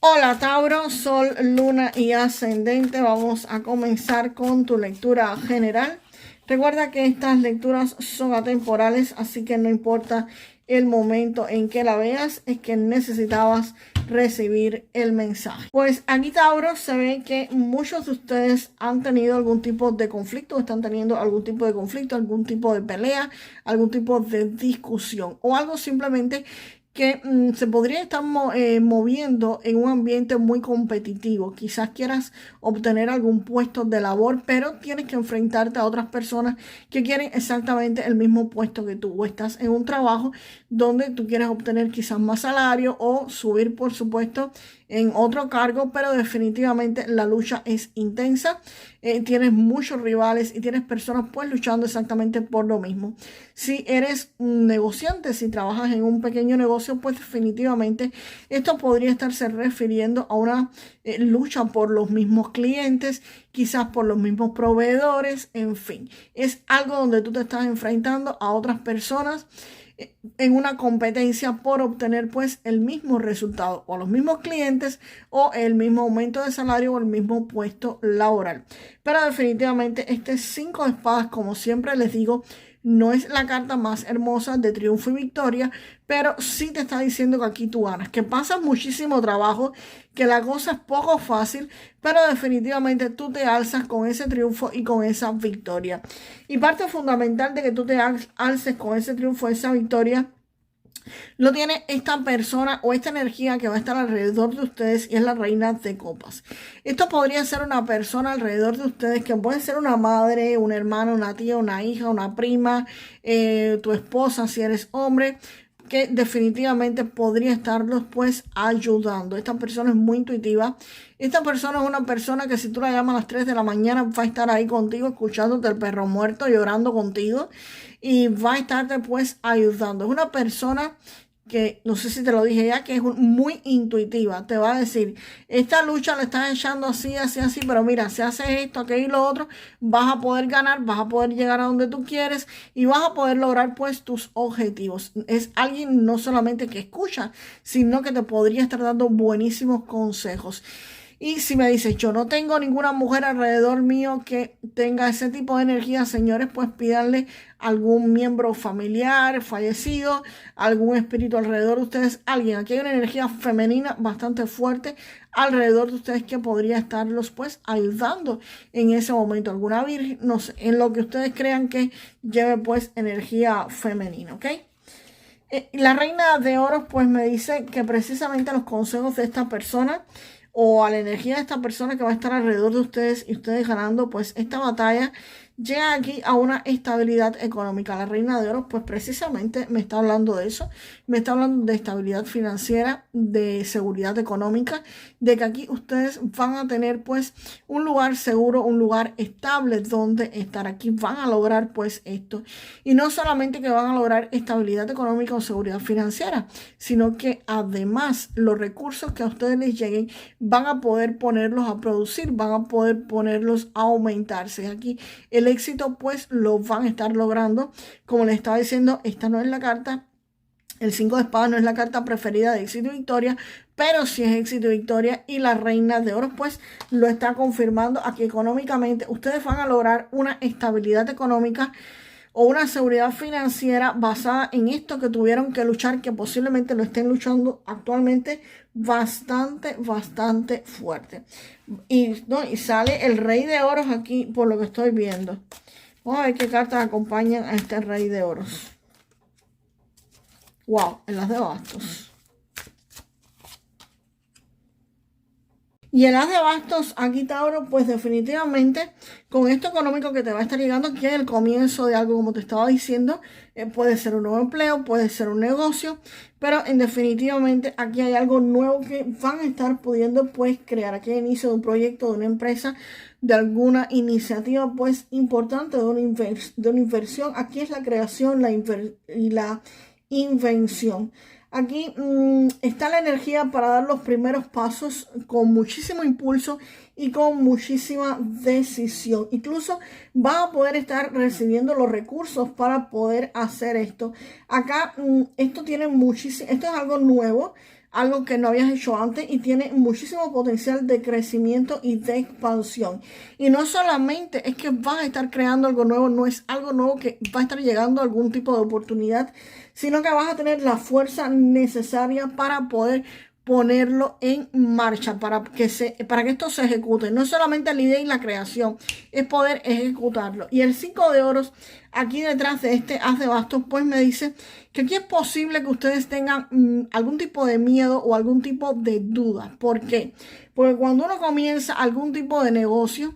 Hola Tauro, Sol, Luna y Ascendente. Vamos a comenzar con tu lectura general. Recuerda que estas lecturas son atemporales, así que no importa el momento en que la veas, es que necesitabas recibir el mensaje. Pues aquí Tauro se ve que muchos de ustedes han tenido algún tipo de conflicto, están teniendo algún tipo de conflicto, algún tipo de pelea, algún tipo de discusión o algo simplemente que se podría estar moviendo en un ambiente muy competitivo. Quizás quieras obtener algún puesto de labor, pero tienes que enfrentarte a otras personas que quieren exactamente el mismo puesto que tú. O estás en un trabajo donde tú quieres obtener quizás más salario o subir, por supuesto, en otro cargo, pero definitivamente la lucha es intensa. Tienes muchos rivales y tienes personas pues luchando exactamente por lo mismo. Si eres un negociante, si trabajas en un pequeño negocio, pues definitivamente esto podría estarse refiriendo a una lucha por los mismos clientes, quizás por los mismos proveedores, en fin. Es algo donde tú te estás enfrentando a otras personas en una competencia por obtener pues el mismo resultado o los mismos clientes o el mismo aumento de salario o el mismo puesto laboral. Pero definitivamente este 5 de espadas, como siempre les digo, no es la carta más hermosa de triunfo y victoria, pero sí te está diciendo que aquí tú ganas, que pasas muchísimo trabajo, que la cosa es poco fácil, pero definitivamente tú te alzas con ese triunfo y con esa victoria. Y parte fundamental de que tú te alces con ese triunfo, esa victoria, lo tiene esta persona o esta energía que va a estar alrededor de ustedes y es la reina de copas. Esto podría ser una persona alrededor de ustedes que puede ser una madre, una hermana, una tía, una hija, una prima, tu esposa si eres hombre, que definitivamente podría estarlos pues ayudando. Esta persona es muy intuitiva. Esta persona es una persona que si tú la llamas a las 3 de la mañana va a estar ahí contigo escuchándote el perro muerto, llorando contigo y va a estarte pues ayudando. Es una persona que, no sé si te lo dije ya, que es muy intuitiva. Te va a decir, esta lucha la estás echando así, así, así, pero mira, si haces esto, aquello y lo otro, vas a poder ganar, vas a poder llegar a donde tú quieres y vas a poder lograr pues tus objetivos. Es alguien no solamente que escucha, sino que te podría estar dando buenísimos consejos. Y si me dices, yo no tengo ninguna mujer alrededor mío que tenga ese tipo de energía, señores, pues pídanle a algún miembro familiar fallecido, algún espíritu alrededor de ustedes, alguien. Aquí hay una energía femenina bastante fuerte alrededor de ustedes que podría estarlos pues ayudando en ese momento. Alguna virgen, no sé, en lo que ustedes crean que lleve pues energía femenina, ¿ok? La reina de oros pues me dice que precisamente los consejos de esta persona o a la energía de esta persona que va a estar alrededor de ustedes y ustedes ganando pues esta batalla, llega aquí a una estabilidad económica. La reina de oros pues precisamente me está hablando de eso, me está hablando de estabilidad financiera, de seguridad económica, de que aquí ustedes van a tener pues un lugar seguro, un lugar estable donde estar. Aquí van a lograr pues esto. Y no solamente que van a lograr estabilidad económica o seguridad financiera, sino que además los recursos que a ustedes les lleguen van a poder ponerlos a producir, van a poder ponerlos a aumentarse. Aquí el éxito pues lo van a estar logrando. Como les estaba diciendo, esta no es la carta, el 5 de espadas no es la carta preferida de éxito y victoria, pero sí es éxito y victoria y la reina de oros pues lo está confirmando. Aquí económicamente ustedes van a lograr una estabilidad económica o una seguridad financiera basada en esto que tuvieron que luchar, que posiblemente lo estén luchando actualmente bastante, bastante fuerte. Y, no, y sale el rey de oros aquí por lo que estoy viendo. Vamos a ver qué cartas acompañan a este rey de oros. Wow, en las de bastos. Y el as de bastos aquí, Tauro, pues definitivamente con esto económico que te va a estar llegando aquí en el comienzo de algo, como te estaba diciendo, puede ser un nuevo empleo, puede ser un negocio, pero en definitivamente aquí hay algo nuevo que van a estar pudiendo pues crear. Aquí hay inicio de un proyecto, de una empresa, de alguna iniciativa pues importante, de una inversión. Aquí es la creación y la invención. Aquí está la energía para dar los primeros pasos con muchísimo impulso y con muchísima decisión. Incluso vas a poder estar recibiendo los recursos para poder hacer esto. Acá esto tiene muchísimo, esto es algo nuevo. algo que no habías hecho antes y tiene muchísimo potencial de crecimiento y de expansión. Y no solamente es que vas a estar creando algo nuevo, no es algo nuevo que va a estar llegando a algún tipo de oportunidad, sino que vas a tener la fuerza necesaria para poder ponerlo en marcha para que esto se ejecute. No solamente la idea y la creación, es poder ejecutarlo. Y el 5 de oros, aquí detrás de este as de bastos, pues me dice que aquí es posible que ustedes tengan algún tipo de miedo o algún tipo de duda. ¿Por qué? Porque cuando uno comienza algún tipo de negocio,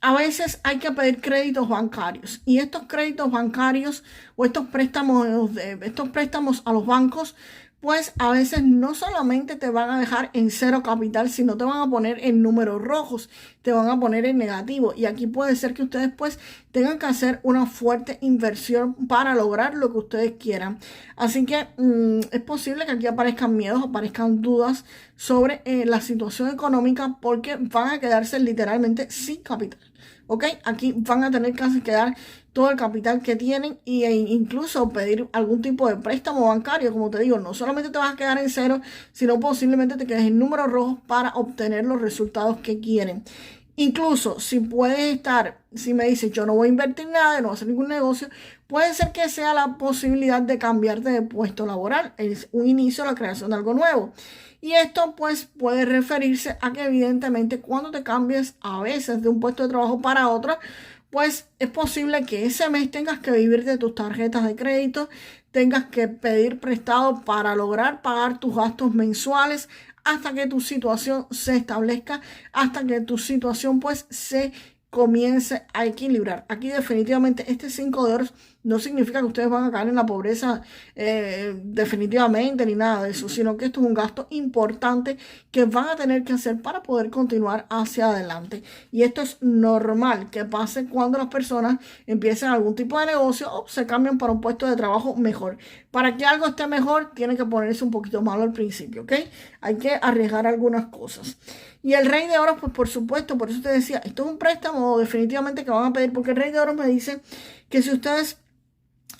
a veces hay que pedir créditos bancarios y estos créditos bancarios o estos préstamos a los bancos, pues a veces no solamente te van a dejar en cero capital, sino te van a poner en números rojos, te van a poner en negativo. Y aquí puede ser que ustedes pues tengan que hacer una fuerte inversión para lograr lo que ustedes quieran. Así que es posible que aquí aparezcan miedos, aparezcan dudas sobre la situación económica porque van a quedarse literalmente sin capital. ¿Ok? Aquí van a tener que quedar todo el capital que tienen e incluso pedir algún tipo de préstamo bancario. Como te digo, no solamente te vas a quedar en cero, sino posiblemente te quedes en números rojos para obtener los resultados que quieren. Incluso si puedes estar, si me dices yo no voy a invertir nada, no voy a hacer ningún negocio, puede ser que sea la posibilidad de cambiarte de puesto laboral. Es un inicio de la creación de algo nuevo. Y esto pues puede referirse a que evidentemente cuando te cambies a veces de un puesto de trabajo para otro, pues es posible que ese mes tengas que vivir de tus tarjetas de crédito, tengas que pedir prestado para lograr pagar tus gastos mensuales hasta que tu situación se establezca, hasta que tu situación pues se comience a equilibrar. Aquí definitivamente este 5 de oros no significa que ustedes van a caer en la pobreza definitivamente ni nada de eso, sino que esto es un gasto importante que van a tener que hacer para poder continuar hacia adelante. Y esto es normal que pase cuando las personas empiecen algún tipo de negocio o se cambian para un puesto de trabajo mejor. Para que algo esté mejor, tiene que ponerse un poquito malo al principio, ¿ok? Hay que arriesgar algunas cosas. Y el rey de oros, pues por supuesto, por eso te decía, esto es un préstamo definitivamente que van a pedir, porque el rey de oros me dice que si ustedes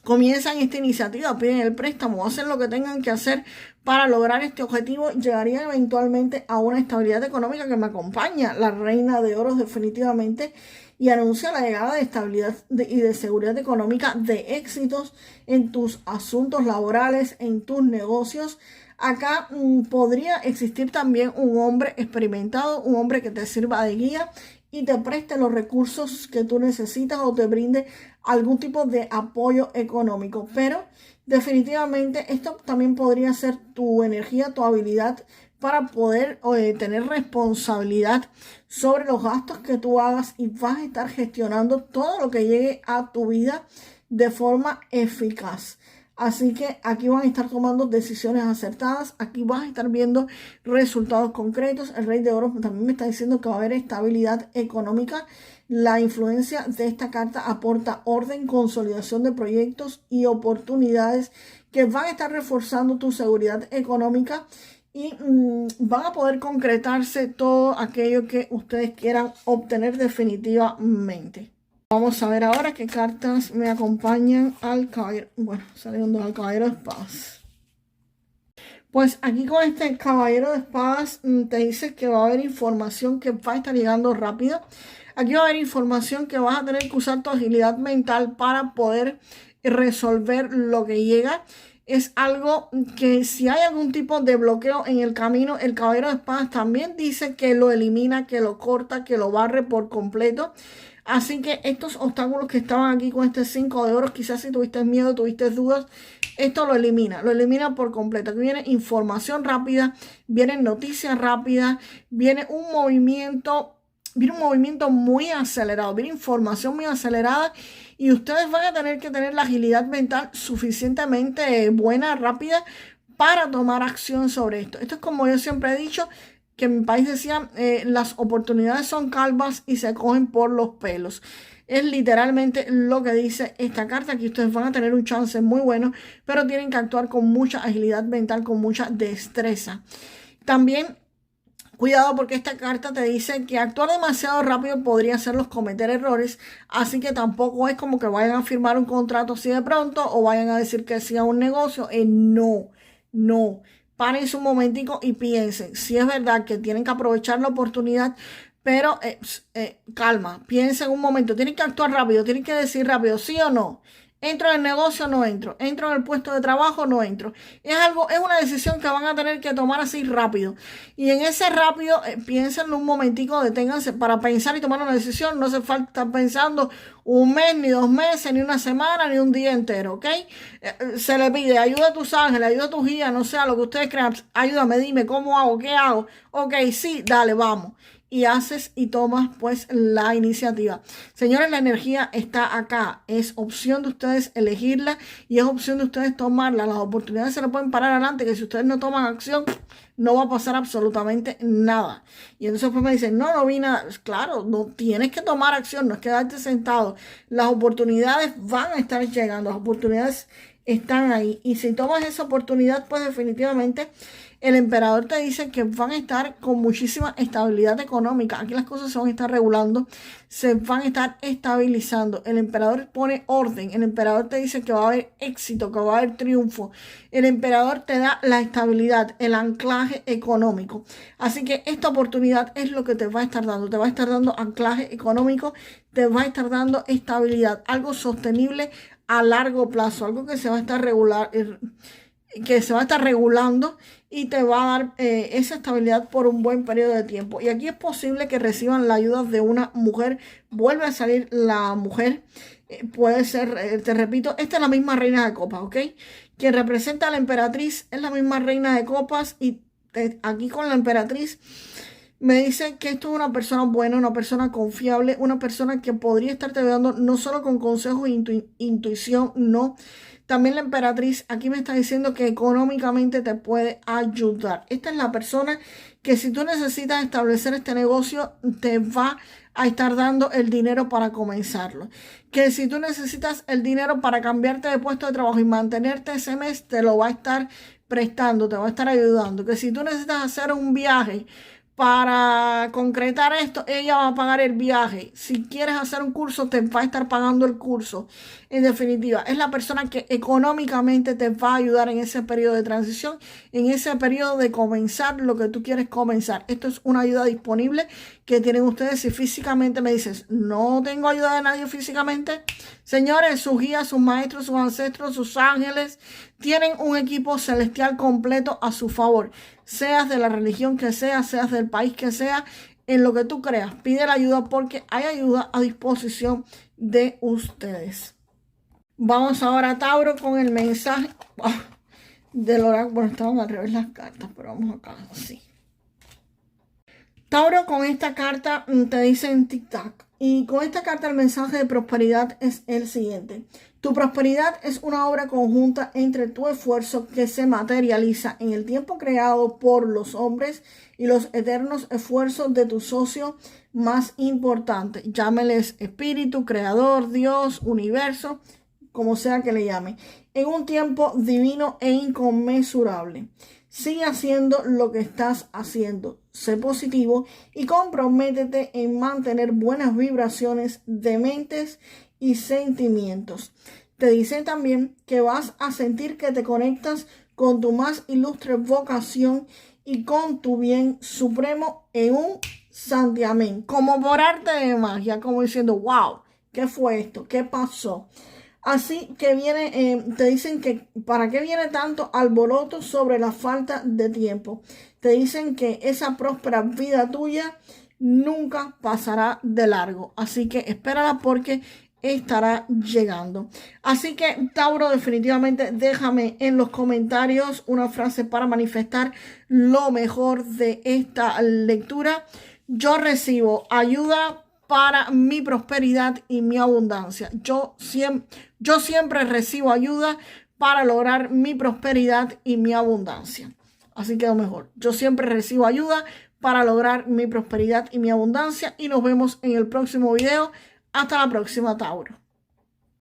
comienzan esta iniciativa, piden el préstamo, hacen lo que tengan que hacer para lograr este objetivo, llegarían eventualmente a una estabilidad económica que me acompaña la reina de oros definitivamente y anuncia la llegada de estabilidad y de seguridad económica, de éxitos en tus asuntos laborales, en tus negocios. Acá podría existir también un hombre experimentado, un hombre que te sirva de guía y te preste los recursos que tú necesitas o te brinde algún tipo de apoyo económico. Pero definitivamente esto también podría ser tu energía, tu habilidad para poder tener responsabilidad sobre los gastos que tú hagas y vas a estar gestionando todo lo que llegue a tu vida de forma eficaz. Así que aquí van a estar tomando decisiones acertadas. Aquí vas a estar viendo resultados concretos. El rey de oros también me está diciendo que va a haber estabilidad económica. La influencia de esta carta aporta orden, consolidación de proyectos y oportunidades que van a estar reforzando tu seguridad económica y van a poder concretarse todo aquello que ustedes quieran obtener definitivamente. Vamos a ver ahora qué cartas me acompañan al caballero. Bueno, saliendo al caballero de espadas. Pues aquí con este caballero de espadas te dice que va a haber información que va a estar llegando rápido. Aquí va a haber información que vas a tener que usar tu agilidad mental para poder resolver lo que llega. Es algo que si hay algún tipo de bloqueo en el camino, el caballero de espadas también dice que lo elimina, que lo corta, que lo barre por completo. Así que estos obstáculos que estaban aquí con este 5 de oros, quizás si tuviste miedo, tuviste dudas, esto lo elimina por completo. Aquí viene información rápida, vienen noticias rápidas, viene un movimiento muy acelerado, viene información muy acelerada y ustedes van a tener que tener la agilidad mental suficientemente buena, rápida, para tomar acción sobre esto. Esto es como yo siempre he dicho, que en mi país decían, las oportunidades son calvas y se cogen por los pelos. Es literalmente lo que dice esta carta, que ustedes van a tener un chance muy bueno, pero tienen que actuar con mucha agilidad mental, con mucha destreza. También cuidado porque esta carta te dice que actuar demasiado rápido podría hacerlos cometer errores, así que tampoco es como que vayan a firmar un contrato así de pronto o vayan a decir que sí a un negocio. No. párense un momentico y piensen. Si es verdad que tienen que aprovechar la oportunidad, pero calma, piensen un momento. Tienen que actuar rápido, tienen que decir rápido, sí o no. ¿Entro en el negocio o no entro? ¿Entro en el puesto de trabajo o no entro? Es una decisión que van a tener que tomar así rápido. Y en ese rápido, piénsenlo un momentico, deténganse para pensar y tomar una decisión. No hace falta estar pensando un mes, ni 2 meses, ni una semana, ni un día entero, ¿ok? Se le pide ayuda a tus ángeles, ayuda a tus guías, no sé, a lo que ustedes crean. Ayúdame, dime, ¿cómo hago? ¿Qué hago? Ok, sí, dale, vamos. Y haces y tomas pues la iniciativa. Señores, la energía está acá. Es opción de ustedes elegirla y es opción de ustedes tomarla. Las oportunidades se le pueden parar adelante, que si ustedes no toman acción, no va a pasar absolutamente nada. Y entonces pues me dicen, no vi nada. Claro, no tienes que tomar acción, no es quedarte sentado. Las oportunidades van a estar llegando, las oportunidades están ahí. Y si tomas esa oportunidad, pues definitivamente el emperador te dice que van a estar con muchísima estabilidad económica. Aquí las cosas se van a estar regulando, se van a estar estabilizando. El emperador pone orden. El emperador te dice que va a haber éxito, que va a haber triunfo. El emperador te da la estabilidad, el anclaje económico. Así que esta oportunidad es lo que te va a estar dando. Te va a estar dando anclaje económico, te va a estar dando estabilidad, algo sostenible a largo plazo, algo que se va a estar regulando y te va a dar esa estabilidad por un buen periodo de tiempo. Y aquí es posible que reciban la ayuda de una mujer. Vuelve a salir la mujer. Puede ser, te repito, esta es la misma reina de copas, ¿ok? Quien representa a la emperatriz es la misma reina de copas y aquí con la emperatriz me dice que esto es una persona buena, una persona confiable, una persona que podría estarte ayudando no solo con consejos e intuición, no. También la emperatriz aquí me está diciendo que económicamente te puede ayudar. Esta es la persona que si tú necesitas establecer este negocio, te va a estar dando el dinero para comenzarlo. Que si tú necesitas el dinero para cambiarte de puesto de trabajo y mantenerte ese mes, te lo va a estar prestando, te va a estar ayudando. Que si tú necesitas hacer un viaje para concretar esto, ella va a pagar el viaje. Si quieres hacer un curso, te va a estar pagando el curso. En definitiva, es la persona que económicamente te va a ayudar en ese periodo de transición, en ese periodo de comenzar lo que tú quieres comenzar. Esto es una ayuda disponible que tienen ustedes. Si físicamente me dices, no tengo ayuda de nadie físicamente, señores, sus guías, sus maestros, sus ancestros, sus ángeles, tienen un equipo celestial completo a su favor. Seas de la religión que sea, seas del país que sea, en lo que tú creas, pide la ayuda porque hay ayuda a disposición de ustedes. Vamos ahora, Tauro, con el mensaje del oráculo. Bueno, estaban al revés las cartas, pero vamos acá, así. Tauro, con esta carta te dicen tic-tac. Y con esta carta el mensaje de prosperidad es el siguiente. Tu prosperidad es una obra conjunta entre tu esfuerzo que se materializa en el tiempo creado por los hombres y los eternos esfuerzos de tu socio más importante. Llámeles espíritu, creador, Dios, universo, como sea que le llame. En un tiempo divino e inconmensurable. Sigue haciendo lo que estás haciendo. Sé positivo y comprométete en mantener buenas vibraciones de mentes y sentimientos. Te dice también que vas a sentir que te conectas con tu más ilustre vocación y con tu bien supremo en un santiamén, como por arte de magia, como diciendo, wow, ¿qué fue esto? ¿Qué pasó? Así que viene, te dicen que ¿para qué viene tanto alboroto sobre la falta de tiempo? Te dicen que esa próspera vida tuya nunca pasará de largo. Así que espérala porque estará llegando. Así que, Tauro, definitivamente déjame en los comentarios una frase para manifestar lo mejor de esta lectura. Yo recibo ayuda para mi prosperidad y mi abundancia. Yo siempre recibo ayuda para lograr mi prosperidad y mi abundancia. Así quedó mejor. Yo siempre recibo ayuda para lograr mi prosperidad y mi abundancia. Y nos vemos en el próximo video. Hasta la próxima, Tauro.